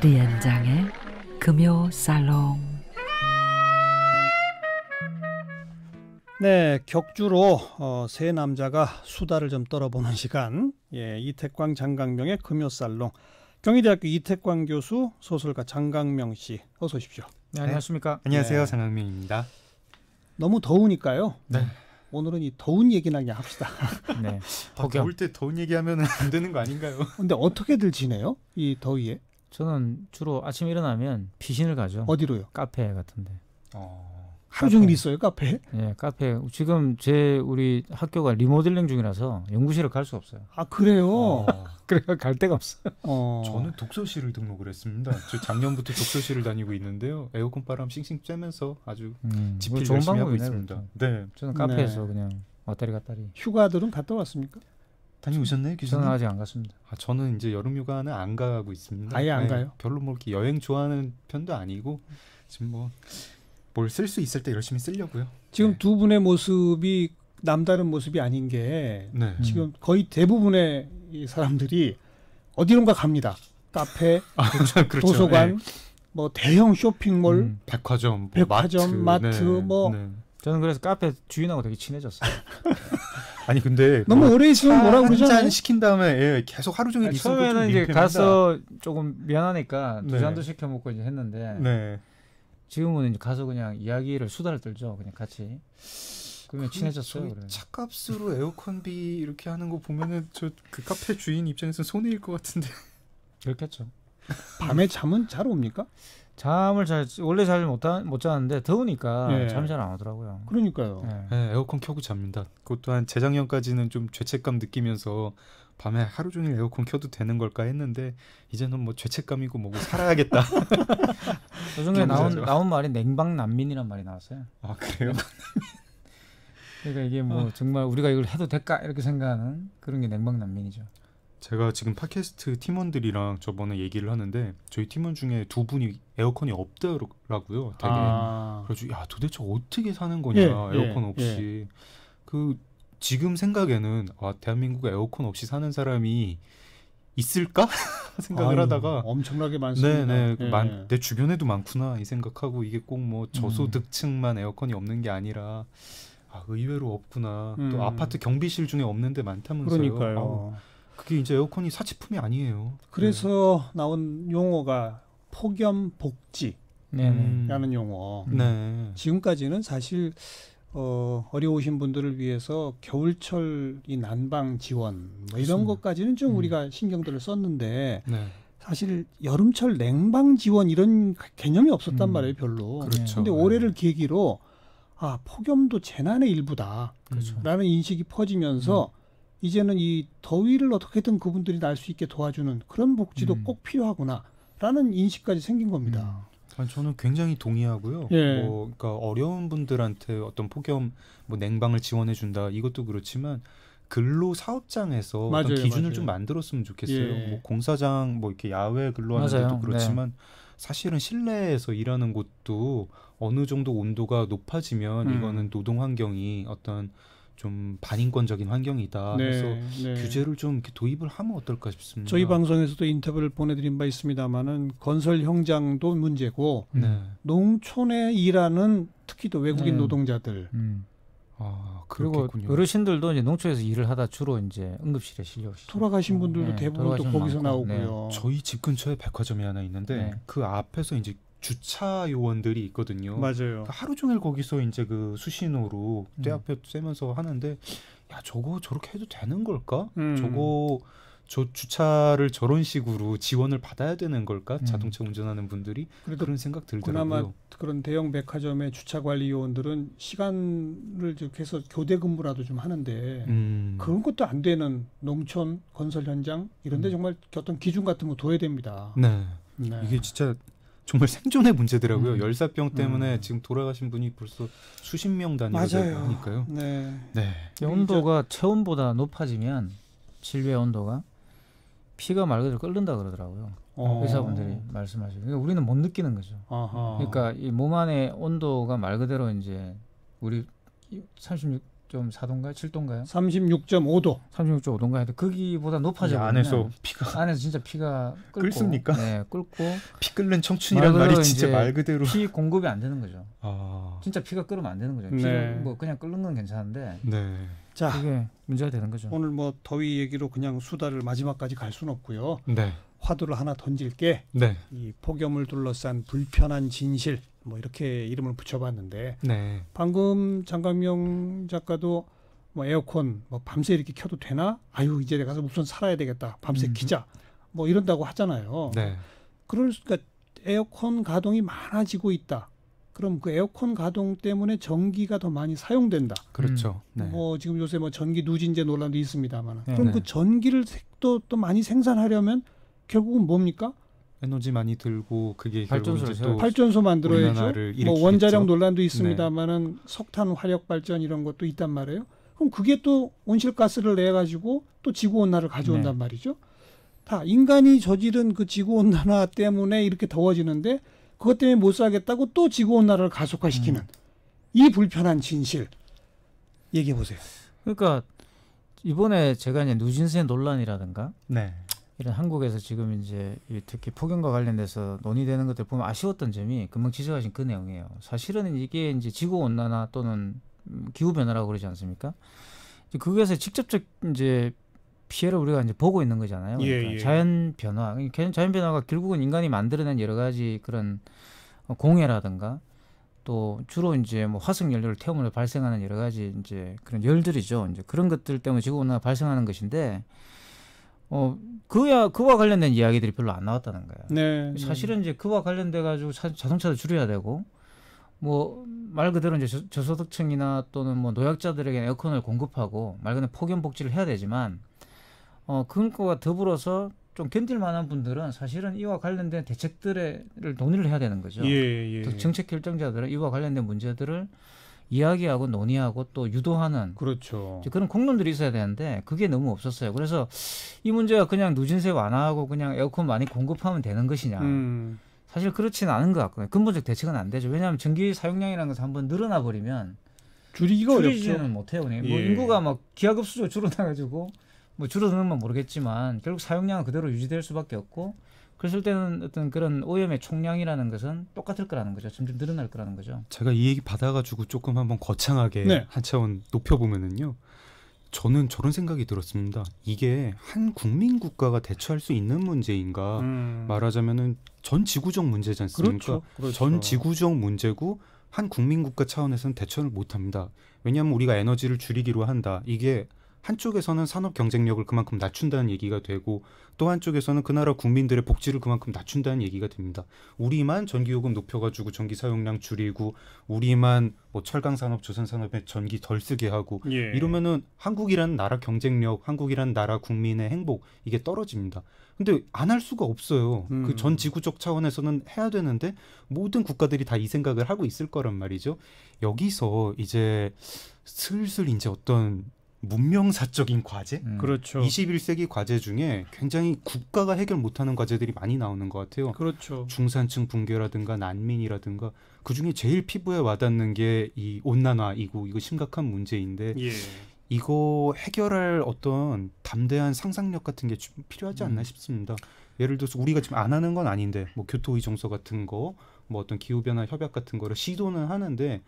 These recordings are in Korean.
리안장의 금요 살롱. 네, 격주로 세 남자가 수다를 좀 떨어보는 시간. 예, 이태광 장강명의 금요살롱. 경희대학교 이태광 교수, 소설가 장강명 씨, 어서 오십시오. 네, 안녕하십니까? 안녕하세요, 네. 장강명입니다. 너무 더우니까요. 네. 오늘은 이 더운 얘기나 그냥 합시다. 네. 더울 때 더운 얘기하면 안 되는 거 아닌가요? 근데 어떻게들 지내요? 이 더위에? 저는 주로 아침 일어나면 피신을 가죠. 어디로요? 카페 같은데. 하루 종일 있어요, 카페에? 네, 카페. 지금 우리 학교가 리모델링 중이라서 연구실을 갈 수 없어요. 아, 그래요? 그래서 갈 데가 없어요. 저는 독서실을 등록을 했습니다. 저 작년부터 독서실을 다니고 있는데요. 에어컨 바람 싱싱 쐬면서 아주 집필 좋은 열심히 하고 방법이네요, 있습니다. 그것도. 네. 저는 카페에서 네. 그냥 왔다리 갔다리. 휴가들은 갔다 왔습니까? 다녀오셨나요, 교수님? 저는 아직 안 갔습니다. 저는 이제 여름휴가는 안 가고 있습니다. 아예 안 가요? 별로 뭐 이렇게 여행 좋아하는 편도 아니고 지금 뭐 뭘 쓸 수 있을 때 열심히 쓰려고요. 지금 네. 두 분의 모습이 남다른 모습이 아닌 게 네. 지금 거의 대부분의 이 사람들이 어디론가 갑니다. 카페, 그렇죠. 도서관, 네. 뭐 대형 쇼핑몰, 백화점, 뭐 백화점, 마트, 네. 뭐. 네. 저는 그래서 카페 주인하고 되게 친해졌어요. 아니 근데 너무 오래 있으면 뭐라고 한잔 그러잖아요. 시킨 다음에 예, 계속 하루 종일 있으면 좀 처음에는 이제 민폐입니다. 가서 조금 미안하니까 두 네. 잔도 시켜 먹고 이제 했는데 네. 지금은 이제 가서 그냥 이야기를 수다를 떨죠. 그냥 같이. 그러면 친해졌어요. 그래. 차값으로 에어컨비 이렇게 하는 거 보면은 저 그 카페 주인 입장에서 손해일 것 같은데. 그렇겠죠. 밤에 잠은 잘 옵니까? 잠을 원래 잘 못 자는데 더우니까 예. 잠이 잘 안 오더라고요. 그러니까요. 예. 네, 에어컨 켜고 잡니다. 그것도 한 재작년까지는 좀 죄책감 느끼면서 밤에 하루 종일 에어컨 켜도 되는 걸까 했는데 이제는 뭐 죄책감이고 뭐고 살아야겠다. 요즘에 경제죠. 나온 말이 냉방난민이란 말이 나왔어요. 아 그래요? 그러니까 이게 뭐 정말 우리가 이걸 해도 될까 이렇게 생각하는 그런 게 냉방난민이죠. 제가 지금 팟캐스트 팀원들이랑 저번에 얘기를 하는데 저희 팀원 중에 두 분이 에어컨이 없더라고요. 되게. 그래서 야 도대체 어떻게 사는 거냐 예, 에어컨 예, 없이. 그 지금 생각에는 대한민국에 에어컨 없이 사는 사람이 있을까 생각을 하다가 엄청나게 많습니다. 네네 예. 내 주변에도 많구나 이 생각하고 이게 꼭 뭐 저소득층만 에어컨이 없는 게 아니라 의외로 없구나. 또 아파트 경비실 중에 없는 데 많다면서요. 그러니까요. 그게 이제 에어컨이 사치품이 아니에요. 그래서 나온 용어가 폭염복지라는 네네. 용어. 네. 지금까지는 사실 어려우신 분들을 위해서 겨울철 이 난방 지원 뭐 이런 것까지는 좀 우리가 신경들을 썼는데 네. 사실 여름철 냉방 지원 이런 개념이 없었단 말이에요, 별로. 그렇죠. 근데 네. 올해를 계기로 폭염도 재난의 일부다라는 그렇죠. 인식이 퍼지면서 이제는 이 더위를 어떻게든 그분들이 날 수 있게 도와주는 그런 복지도 꼭 필요하구나라는 인식까지 생긴 겁니다. 아니, 저는 굉장히 동의하고요. 예. 그러니까 어려운 분들한테 어떤 폭염, 뭐 냉방을 지원해 준다 이것도 그렇지만 근로 사업장에서 맞아요, 어떤 기준을 맞아요. 좀 만들었으면 좋겠어요. 예. 뭐 공사장, 뭐 이렇게 야외 근로하는 맞아요. 데도 그렇지만 사실은 실내에서 일하는 곳도 어느 정도 온도가 높아지면 이거는 노동 환경이 어떤 좀 반인권적인 환경이다 해서 규제를 좀 이렇게 도입을 하면 어떨까 싶습니다. 저희 방송에서도 인터뷰를 보내드린 바 있습니다만은 건설 현장도 문제고 농촌에 일하는 특히 또 외국인 노동자들 그리고 그렇겠군요. 어르신들도 이제 농촌에서 일을 하다 주로 이제 응급실에 실려오시죠. 돌아가신 분들도 대부분 또 돌아가신 거기서 많고, 나오고요. 저희 집 근처에 백화점이 하나 있는데 네. 그 앞에서 이제 주차 요원들이 있거든요. 맞아요. 하루 종일 거기서 이제 그 수신호로 때 앞에 쐬면서 하는데 야 저거 저렇게 해도 되는 걸까? 저 주차를 저런 식으로 지원을 받아야 되는 걸까? 자동차 운전하는 분들이 그런 생각 들더라고요. 그나마 그런 대형 백화점의 주차 관리 요원들은 시간을 해서 교대 근무라도 좀 하는데 그런 것도 안 되는 농촌 건설 현장 이런데 정말 어떤 기준 같은 거 둬야 됩니다. 네. 네. 이게 진짜 정말 생존의 문제더라고요. 열사병 때문에 지금 돌아가신 분이 벌써 수십 명 단위로 되니까요. 네. 온도가 체온보다 높아지면 실외 온도가 피가 말 그대로 끓는다 그러더라고요. 의사분들이 말씀하시고. 그러니까 우리는 못 느끼는 거죠. 그러니까 이 몸 안의 온도가 말 그대로 이제 우리 36 36.4도인가요? 7도인가요? 36.5도. 36.5도인가요? 근데 거기보다 높아져 버리면 안에서 피가 안에서 진짜 피가 끓고 끓습니까? 네, 끓고 피 끓는 청춘이란 말이 진짜 이제 말 그대로 피 공급이 안 되는 거죠. 아, 진짜 피가 끓으면 안 되는 거죠. 피가 네. 뭐 그냥 끓는 건 괜찮은데 네. 자, 그게 문제가 되는 거죠. 오늘 뭐 더위 얘기로 그냥 수다를 마지막까지 갈 수는 없고요. 네. 화두를 하나 던질게. 네. 이 폭염을 둘러싼 불편한 진실 뭐 이렇게 이름을 붙여봤는데 네. 방금 장강명 작가도 뭐 에어컨 뭐 밤새 이렇게 켜도 되나? 아유 이제 내가 가서 우선 살아야 되겠다. 밤새 키자. 뭐 이런다고 하잖아요. 네. 그러니까 에어컨 가동이 많아지고 있다. 그럼 그 에어컨 가동 때문에 전기가 더 많이 사용된다. 그렇죠. 네. 뭐 지금 요새 뭐 전기 누진제 논란도 있습니다만. 네. 그럼 네. 그 전기를 또 많이 생산하려면 결국은 뭡니까? 에너지 많이 들고 그게 발전소를 결국 이제 또 발전소 만들어야죠. 우리나라를 뭐 일으키겠죠. 원자력 논란도 있습니다만은 석탄 화력 발전 이런 것도 있단 말이에요. 그럼 그게 또 온실가스를 내 가지고 또 지구 온난화를 가져온단 네. 말이죠. 다 인간이 저지른 그 지구 온난화 때문에 이렇게 더워지는데 그것 때문에 못 살겠다고 또 지구 온난화를 가속화시키는 이 불편한 진실 얘기해 보세요. 그러니까 이번에 제가 이제 누진세 논란이라든가 네. 이런 한국에서 지금 이제 특히 폭염과 관련돼서 논의되는 것들 보면 아쉬웠던 점이 금방 지적하신 그 내용이에요. 사실은 이게 이제 지구 온난화 또는 기후 변화라고 그러지 않습니까? 그것에 직접적 이제 피해를 우리가 이제 보고 있는 거잖아요. 그러니까 예. 자연 변화, 자연 변화가 결국은 인간이 만들어낸 여러 가지 그런 공해라든가 또 주로 이제 뭐 화석 연료를 태우면서 발생하는 여러 가지 이제 그런 열들이죠. 이제 그런 것들 때문에 지구 온난화가 발생하는 것인데 그와 관련된 이야기들이 별로 안 나왔다는 거예요. 네. 사실은 이제 그와 관련돼 가지고 자동차도 줄여야 되고 뭐 말 그대로 이제 저소득층이나 또는 뭐 노약자들에게 에어컨을 공급하고 말 그대로 폭염 복지를 해야 되지만 그것과 더불어서 좀 견딜 만한 분들은 사실은 이와 관련된 대책들을 논의를 해야 되는 거죠. 예. 또 정책 결정자들은 이와 관련된 문제들을 이야기하고 논의하고 또 유도하는 그렇죠. 그런 공론들이 있어야 되는데 그게 너무 없었어요. 그래서 이 문제가 그냥 누진세 완화하고 그냥 에어컨 많이 공급하면 되는 것이냐. 사실 그렇지는 않은 것 같거든요. 근본적 대책은 안 되죠. 왜냐하면 전기 사용량이라는 것은 한번 늘어나 버리면 줄이기가 줄이지는 어렵죠. 못해요. 뭐 예. 인구가 막 기하급수적으로 줄어나가지고 뭐 줄어드는 건 모르겠지만 결국 사용량은 그대로 유지될 수밖에 없고 그랬을 때는 어떤 그런 오염의 총량이라는 것은 똑같을 거라는 거죠. 점점 늘어날 거라는 거죠. 제가 이 얘기 받아가지고 조금 한번 거창하게 네. 한 차원 높여보면은요. 저는 저런 생각이 들었습니다. 이게 한 국민 국가가 대처할 수 있는 문제인가 말하자면은 전 지구적 문제지 않습니까? 그렇죠. 전 지구적 문제고 한 국민 국가 차원에서는 대처를 못합니다. 왜냐하면 우리가 에너지를 줄이기로 한다. 이게 한쪽에서는 산업 경쟁력을 그만큼 낮춘다는 얘기가 되고 또 한쪽에서는 그 나라 국민들의 복지를 그만큼 낮춘다는 얘기가 됩니다. 우리만 전기요금 높여가지고 전기 사용량 줄이고 우리만 뭐 철강산업, 조선산업에 전기 덜 쓰게 하고 예. 이러면은 한국이라는 나라 경쟁력, 한국이라는 나라 국민의 행복 이게 떨어집니다. 근데 안 할 수가 없어요. 그 전 지구적 차원에서는 해야 되는데 모든 국가들이 다 이 생각을 하고 있을 거란 말이죠. 여기서 이제 슬슬 이제 어떤 문명사적인 과제? 그렇죠. 21세기 과제 중에 굉장히 국가가 해결 못하는 과제들이 많이 나오는 것 같아요. 그렇죠. 중산층 붕괴라든가 난민이라든가 그중에 제일 피부에 와닿는 게 이 온난화이고 이거 심각한 문제인데 예. 이거 해결할 어떤 담대한 상상력 같은 게 필요하지 않나 싶습니다. 예를 들어서 우리가 지금 안 하는 건 아닌데 뭐 교토의정서 같은 거 뭐 어떤 기후변화 협약 같은 거를 시도는 하는데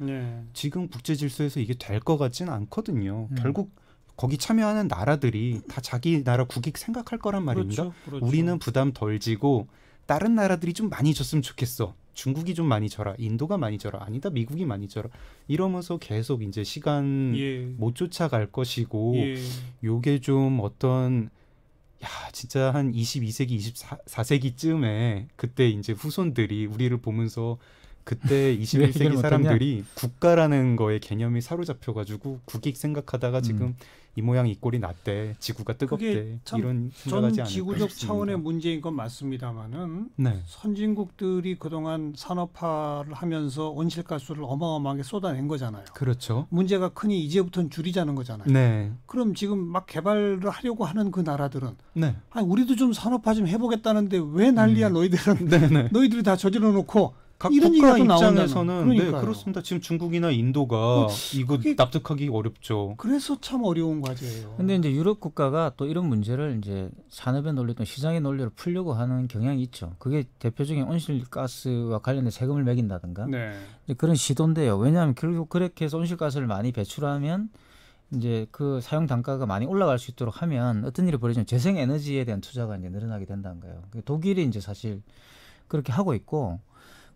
지금 국제 질서에서 이게 될 것 같지는 않거든요. 결국 거기 참여하는 나라들이 다 자기 나라 국익 생각할 거란 말입니다. 그렇죠. 우리는 부담 덜 지고 다른 나라들이 좀 많이 줬으면 좋겠어. 중국이 좀 많이 져라. 인도가 많이 져라. 아니다. 미국이 많이 져라. 이러면서 계속 이제 시간 못 쫓아갈 것이고 요게 좀 어떤 진짜 한 22세기, 24세기쯤에 그때 이제 후손들이 우리를 보면서 그때 21세기 사람들이 국가라는 거에 개념이 사로잡혀가지고 국익 생각하다가 지금 이 모양 이 꼴이 났대. 지구가 뜨겁대. 이런 생각하지 않을까 지구적 싶습니다. 차원의 문제인 건 맞습니다만은 선진국들이 그동안 산업화를 하면서 온실가스를 어마어마하게 쏟아낸 거잖아요. 그렇죠. 문제가 크니 이제부터는 줄이자는 거잖아요. 네. 그럼 지금 막 개발을 하려고 하는 그 나라들은 네. 아니 우리도 좀 산업화 좀 해보겠다는데 왜 난리야 너희들은. 너희들이 다 저질러 놓고 각 이런 국가 얘기가 또 나온다는. 입장에서는 네, 그러니까요. 그렇습니다. 지금 중국이나 인도가 이거 그게- 납득하기 어렵죠. 그래서 참 어려운 과제예요. 근데 이제 유럽 국가가 또 이런 문제를 이제 산업의 논리 또는 시장의 논리로 풀려고 하는 경향이 있죠. 그게 대표적인 온실가스와 관련된 세금을 매긴다든가 네. 이제 그런 시도인데요. 왜냐하면 결국 그렇게 해서 온실가스를 많이 배출하면 이제 그 사용 단가가 많이 올라갈 수 있도록 하면 어떤 일이 벌어지면 재생 에너지에 대한 투자가 이제 늘어나게 된다는 거예요. 독일이 이제 사실 그렇게 하고 있고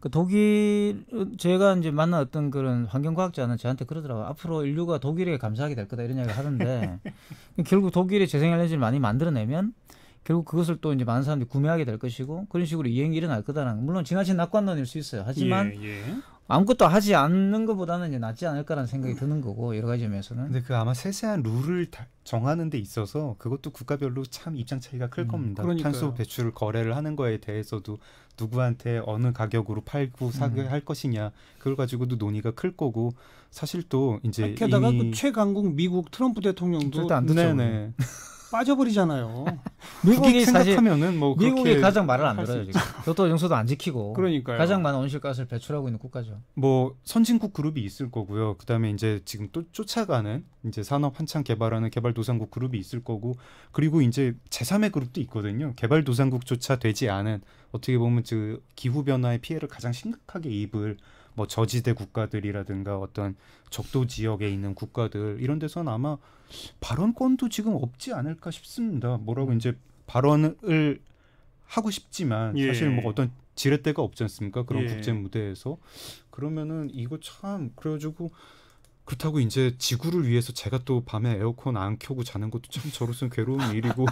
그 독일 제가 이제 만난 어떤 그런 환경과학자는 저한테 그러더라고요. 앞으로 인류가 독일에게 감사하게 될 거다 이런 이야기를 하던데 결국 독일이 재생에너지를 많이 만들어내면 결국 그것을 또 이제 많은 사람들이 구매하게 될 것이고 그런 식으로 이행이 일어날 거다라는 물론 지나친 낙관론일 수 있어요. 하지만 예. 아무것도 하지 않는 것보다는 이제 낫지 않을까라는 생각이 드는 거고 여러 가지 점에서는. 근데 그 아마 세세한 룰을 정하는 데 있어서 그것도 국가별로 참 입장 차이가 클 겁니다. 그러니까요. 탄소 배출 거래를 하는 거에 대해서도 누구한테 어느 가격으로 팔고 사게 할 것이냐 그걸 가지고도 논의가 클 거고 사실 또 이제 게다가 이미 그 최강국 미국 트럼프 대통령도 절대 안 듣죠. 네네. 빠져버리잖아요. 미국이 사실 생각하면은 뭐 미국이 그렇게 가장 말을 안 할수 들어요 지금. 교토 정서도 안 지키고 그러니까요. 가장 많은 온실가스를 배출하고 있는 국가죠. 뭐 선진국 그룹이 있을 거고요. 그다음에 이제 지금 또 쫓아가는 이제 산업 한창 개발하는 개발도상국 그룹이 있을 거고 그리고 이제 제3의 그룹도 있거든요. 개발도상국조차 되지 않은 어떻게 보면 그 기후 변화의 피해를 가장 심각하게 입을 뭐 저지대 국가들이라든가 어떤 적도 지역에 있는 국가들 이런 데서는 아마 발언권도 지금 없지 않을까 싶습니다. 뭐라고 이제 발언을 하고 싶지만 예. 사실 뭐 어떤 지렛대가 없지 않습니까? 그런 예. 국제 무대에서 그러면은 이거 참 그래가지고 그렇다고 이제 지구를 위해서 제가 또 밤에 에어컨 안 켜고 자는 것도 참 저로서는 괴로운 일이고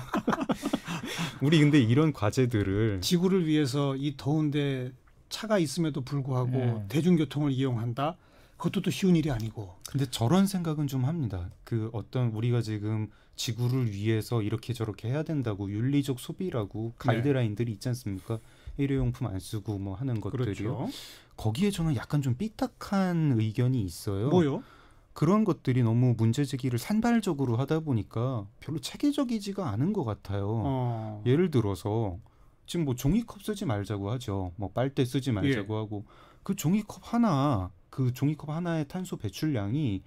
우리 근데 이런 과제들을 지구를 위해서 이 더운데 차가 있음에도 불구하고 네. 대중교통을 이용한다. 그것도 또 쉬운 일이 아니고. 근데 저런 생각은 좀 합니다. 그 어떤 우리가 지금 지구를 위해서 이렇게 저렇게 해야 된다고 윤리적 소비라고 가이드라인들이 있지 않습니까? 일회용품 안 쓰고 뭐 하는 것들이요. 그렇죠. 거기에 저는 약간 좀 삐딱한 의견이 있어요. 뭐요? 그런 것들이 너무 문제 제기를 산발적으로 하다 보니까 별로 체계적이지가 않은 것 같아요. 예를 들어서 지금 뭐 종이컵 쓰지 말자고 하죠. 뭐 빨대 쓰지 말자고 하고 그 종이컵 하나의 탄소 배출량이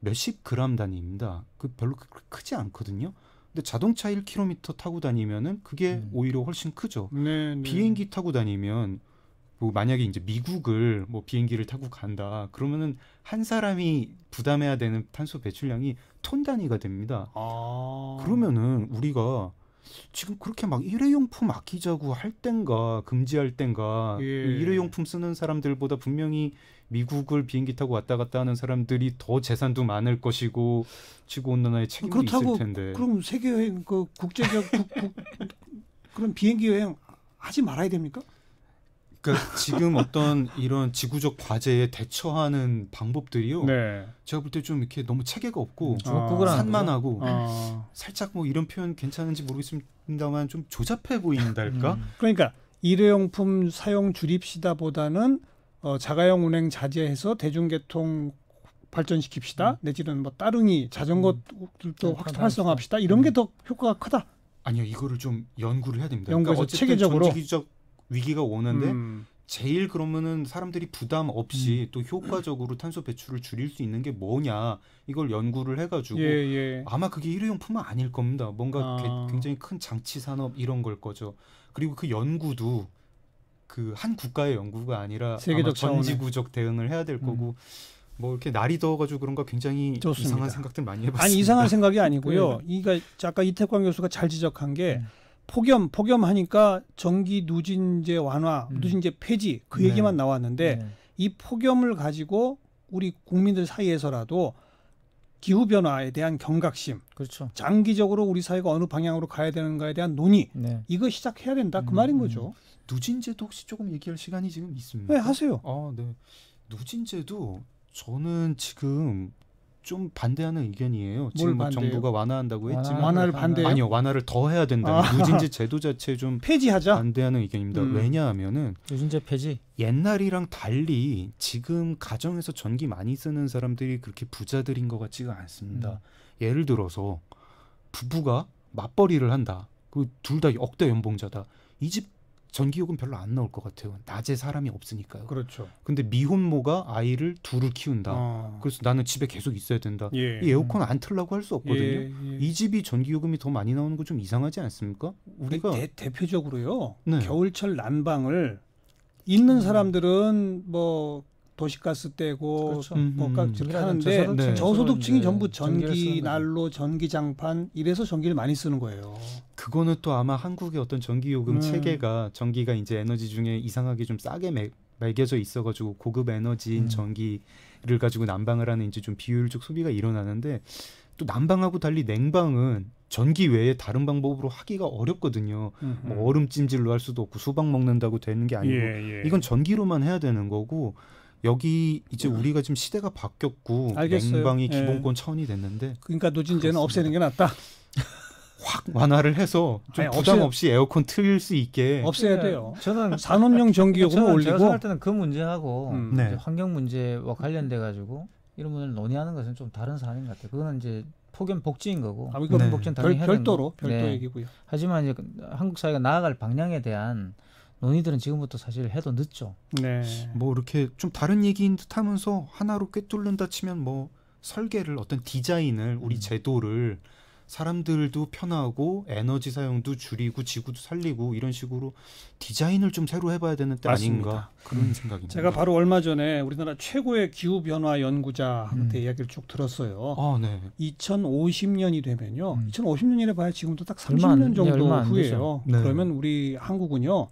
몇십 그램 단위입니다. 그 별로 크지 않거든요. 근데 자동차 1km 타고 다니면은 그게 오히려 훨씬 크죠. 네. 비행기 타고 다니면 뭐 만약에 이제 미국을 뭐 비행기를 타고 간다. 그러면은 한 사람이 부담해야 되는 탄소 배출량이 톤 단위가 됩니다. 그러면은 우리가 지금 그렇게 막 일회용품 아끼자고 할 땐가 금지할 땐가 일회용품 쓰는 사람들보다 분명히 미국을 비행기 타고 왔다 갔다 하는 사람들이 더 재산도 많을 것이고 지구 온난화에 책임이 있을 텐데. 그럼 세계 여행 그 국제적 그런 비행기 여행 하지 말아야 됩니까? 그러니까 지금 어떤 이런 지구적 과제에 대처하는 방법들이요. 제가 볼 때 좀 이렇게 너무 체계가 없고 산만하고 살짝 뭐 이런 표현 괜찮은지 모르겠습니다만 좀 조잡해 보인달까? 그러니까 일회용품 사용 줄입시다보다는 자가용 운행 자제해서 대중교통 발전시킵시다. 내지는 뭐 따릉이 자전거들도 활성화합시다. 이런 게 더 효과가 크다. 아니요, 이거를 좀 연구를 해야 됩니다. 연구해서 어쨌든 체계적으로 전기적 위기가 오는데 제일 그러면은 사람들이 부담 없이 또 효과적으로 탄소 배출을 줄일 수 있는 게 뭐냐 이걸 연구를 해가지고 아마 그게 일회용품은 아닐 겁니다. 뭔가 굉장히 큰 장치 산업 이런 걸 거죠. 그리고 그 연구도 그 한 국가의 연구가 아니라 아마 전지구적 대응을 해야 될 거고 뭐 이렇게 날이 더워가지고 그런가 굉장히 좋습니다. 이상한 생각들 많이 해봤습니다. 아니 이상한 생각이 아니고요. 이가 아까 이태광 교수가 잘 지적한 게 폭염하니까 전기 누진제 완화, 누진제 폐지 그 얘기만 나왔는데 이 폭염을 가지고 우리 국민들 사이에서라도 기후 변화에 대한 경각심, 그렇죠. 장기적으로 우리 사회가 어느 방향으로 가야 되는가에 대한 논의 이거 시작해야 된다 그 말인 거죠. 누진제도 혹시 조금 얘기할 시간이 지금 있습니까? 네, 하세요. 네. 누진제도 저는 지금 좀 반대하는 의견이에요. 지금 뭐 정부가 완화한다고 했지만 완화를 반대해요? 아니요, 완화를 더 해야 된다. 누진제 제도 자체 좀 폐지하자. 반대하는 의견입니다. 왜냐하면은 누진제 폐지. 옛날이랑 달리 지금 가정에서 전기 많이 쓰는 사람들이 그렇게 부자들인 것 같지가 않습니다. 예를 들어서 부부가 맞벌이를 한다. 그 둘 다 억대 연봉자다. 이 집 전기요금 별로 안 나올 것 같아요. 낮에 사람이 없으니까요. 그렇죠. 근데 미혼모가 아이를 둘을 키운다. 그래서 나는 집에 계속 있어야 된다. 예. 이 에어컨 안 틀라고 할 수 없거든요. 예. 이 집이 전기요금이 더 많이 나오는 거 좀 이상하지 않습니까? 우리가 대표적으로요. 네. 겨울철 난방을 있는 사람들은 뭐 도시가스 떼고 그렇죠. 뭐가 저렇게 하는데 저소득층이 저소득층이 이제 전부 전기를 쓰는 전기 거죠. 난로, 전기장판 이래서 전기를 많이 쓰는 거예요. 그거는 또 아마 한국의 어떤 전기요금 체계가 전기가 이제 에너지 중에 이상하게 좀 싸게 매겨져 있어가지고 고급 에너지인 전기를 가지고 난방을 하는 이제 좀 비효율적 소비가 일어나는데 또 난방하고 달리 냉방은 전기 외에 다른 방법으로 하기가 어렵거든요. 뭐 얼음찜질로 할 수도 없고 수박 먹는다고 되는 게 아니고 이건 전기로만 해야 되는 거고 여기 이제 우리가 지금 시대가 바뀌었고 알겠어요. 냉방이 예. 기본권 차원이 됐는데 그러니까 누진제는 없애는 게 낫다. 확 완화를 해서 좀 아니, 부담 없이 에어컨 틀 수 있게 없애야 돼요. 저는 산업용 전기요금을 제가 올리고 생각할 때는 그 문제하고 네. 이제 환경 문제와 관련돼 가지고 이런 문제를 논의하는 것은 좀 다른 사안인 것 같아요. 그거는 이제 폭염 복지인 거고 이거 네. 복지는 당연히 해야 되는 별도로 거고. 별도 네. 얘기고요. 하지만 이제 한국 사회가 나아갈 방향에 대한 논의들은 지금부터 사실 해도 늦죠. 네. 뭐 이렇게 좀 다른 얘기인 듯하면서 하나로 꿰뚫는다 치면 뭐 설계를 어떤 디자인을 우리 제도를 사람들도 편하고 에너지 사용도 줄이고 지구도 살리고 이런 식으로 디자인을 좀 새로 해봐야 되는 때 맞습니다. 아닌가 그런 생각입니다. 제가 바로 얼마 전에 우리나라 최고의 기후 변화 연구자한테 이야기를 쭉 들었어요. 아, 네. 2050년이 되면요. 2050년이라 봐야 지금도 딱 얼마 안- 30년 정도 얼마 안 후예요. 되죠. 네. 그러면 우리 한국은요.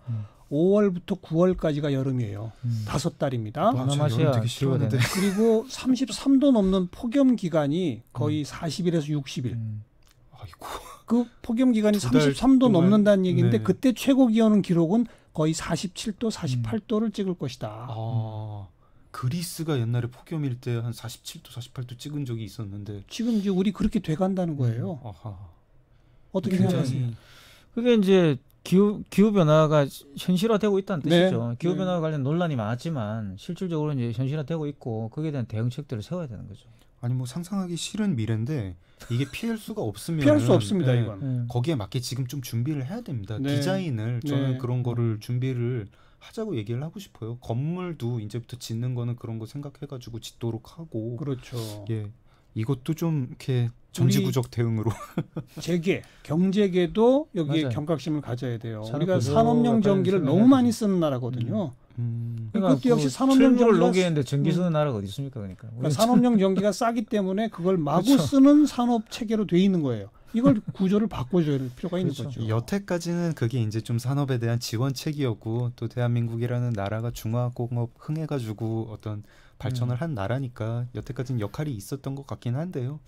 5월부터 9월까지가 여름이에요. 5달입니다. 아, 저 동남아시아 여름 되게 기후가 싫어하는데. 되네. 그리고 33도 넘는 폭염 기간이 거의 40일에서 60일. 아이고. 그 폭염 기간이 두달 33도 동안, 넘는다는 얘기인데 네. 그때 최고 기온은 기록은 거의 47도, 48도를 찍을 것이다. 아, 그리스가 옛날에 폭염일 때 한 47도, 48도 찍은 적이 있었는데. 지금 이제 우리 그렇게 돼간다는 거예요. 아하. 어떻게 굉장히- 생각하세요? 그게 이제 기후 변화가 현실화되고 있다는 네. 뜻이죠. 기후 네. 변화 관련 논란이 많았지만 실질적으로 이제 현실화되고 있고 거기에 대한 대응책들을 세워야 되는 거죠. 아니 뭐 상상하기 싫은 미래인데 이게 피할 수가 없으면 피할 수 없습니다, 네, 이건. 거기에 맞게 지금 좀 준비를 해야 됩니다. 네. 디자인을 저는 네. 그런 거를 준비를 하자고 얘기를 하고 싶어요. 건물도 이제부터 짓는 거는 그런 거 생각해가지고 짓도록 하고. 그렇죠. 예, 이것도 좀 이렇게 전지구적 대응으로. 재계, 경제계도 여기에 맞아요. 경각심을 가져야 돼요. 산업 우리가 구조가 산업용 전기를 빨리 너무 많이 쓰는 나라거든요. 그것도 역시 산업용 철물을 전기가 녹이는데 전기 쓰는 나라가 어디 있습니까? 그러니까. 그러니까 산업용 전기가 싸기 때문에 그걸 마구 그렇죠. 쓰는 산업 체계로 돼 있는 거예요. 이걸 구조를 바꿔줘야 될 필요가 있는 그렇죠. 거죠. 여태까지는 그게 이제 좀 산업에 대한 지원책이었고 또 대한민국이라는 나라가 중화공업 흥해가지고 어떤 발전을 한 나라니까 여태까지는 역할이 있었던 것 같긴 한데요.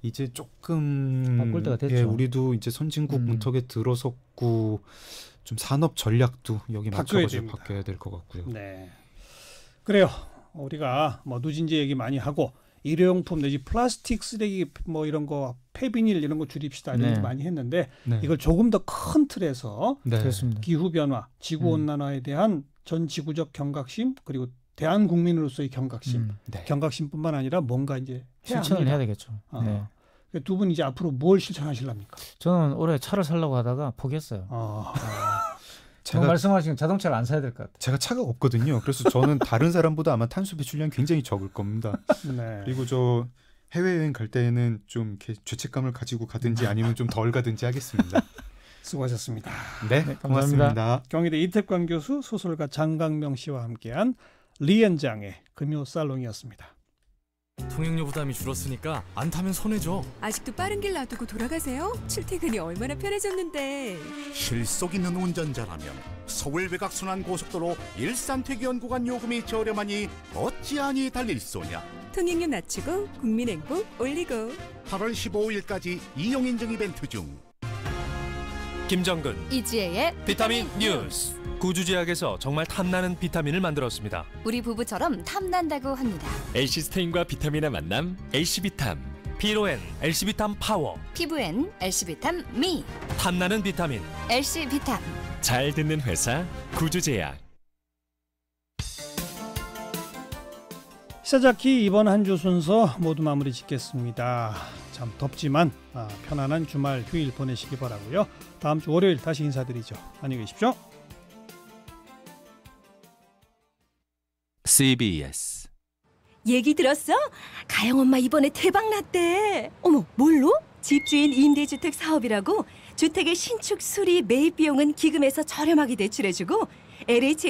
이제 조금 바꿀 때가 됐죠. 예, 우리도 이제 선진국 문턱에 들어섰고 좀 산업 전략도 여기 바뀌어야 맞춰가지고 됩니다. 바뀌어야 될 것 같고요. 네. 그래요. 우리가 뭐 누진제 얘기 많이 하고 일회용품 내지 플라스틱 쓰레기 뭐 이런 거 폐비닐 이런 거 줄입시다 이런 네. 얘기 많이 했는데 네. 이걸 조금 더 큰 틀에서 네. 그렇습니다. 기후 변화, 지구 온난화에 대한 전 지구적 경각심 그리고 대한 국민으로서의 경각심, 네. 경각심뿐만 아니라 뭔가 이제 해야 실천을 합니다. 해야 되겠죠. 어. 네. 두 분 이제 앞으로 뭘 실천하실랍니까? 저는 올해 차를 살려고 하다가 포기했어요. 제가 말씀하신 자동차를 안 사야 될 것 같아요. 제가 차가 없거든요. 그래서 저는 다른 사람보다 아마 탄소 배출량이 굉장히 적을 겁니다. 네. 그리고 저 해외여행 갈 때는 좀 이렇게 죄책감을 가지고 가든지 아니면 좀 덜 가든지 하겠습니다. 수고하셨습니다. 네, 감사합니다. 고맙습니다. 경희대 이태광 교수, 소설가 장강명 씨와 함께한 리엔장의 금요 살롱이었습니다. 통행료 부담이 줄었으니까 안 타면 손해죠. 아직도 빠른 길 놔두고 돌아가세요? 출퇴근이 얼마나 편해졌는데. 실속 있는 운전자라면 서울 외곽순환고속도로 일산퇴교연 구간 요금이 저렴하니 어찌하니 달릴 소냐. 통행료 낮추고 국민 행복 올리고. 8월 15일까지 이용인증 이벤트 중. 김정근 이지혜의 비타민 뉴스. 구주제약에서 정말 탐나는 비타민을 만들었습니다. 우리 부부처럼 탐난다고 합니다. 엘시스테인과 비타민의 만남 엘시비탐. 피로엔 엘시비탐 파워. 피부엔 엘시비탐 미. 탐나는 비타민. 엘시비탐. 잘 듣는 회사 구주제약. 시사자키 이번 한 주 순서 모두 마무리 짓겠습니다. 참 덥지만 편안한 주말 휴일 보내시기 바라고요. 다음 주 월요일 다시 인사드리죠. 안녕히 계십시오. CBS. 얘기 들었어? 가영 엄마 이번에 대박 났대. 어머, 뭘로? 집주인 임대주택 사업이라고. 주택의 신축 수리 매입 비용은 기금에서 저렴하게 대출해주고 LH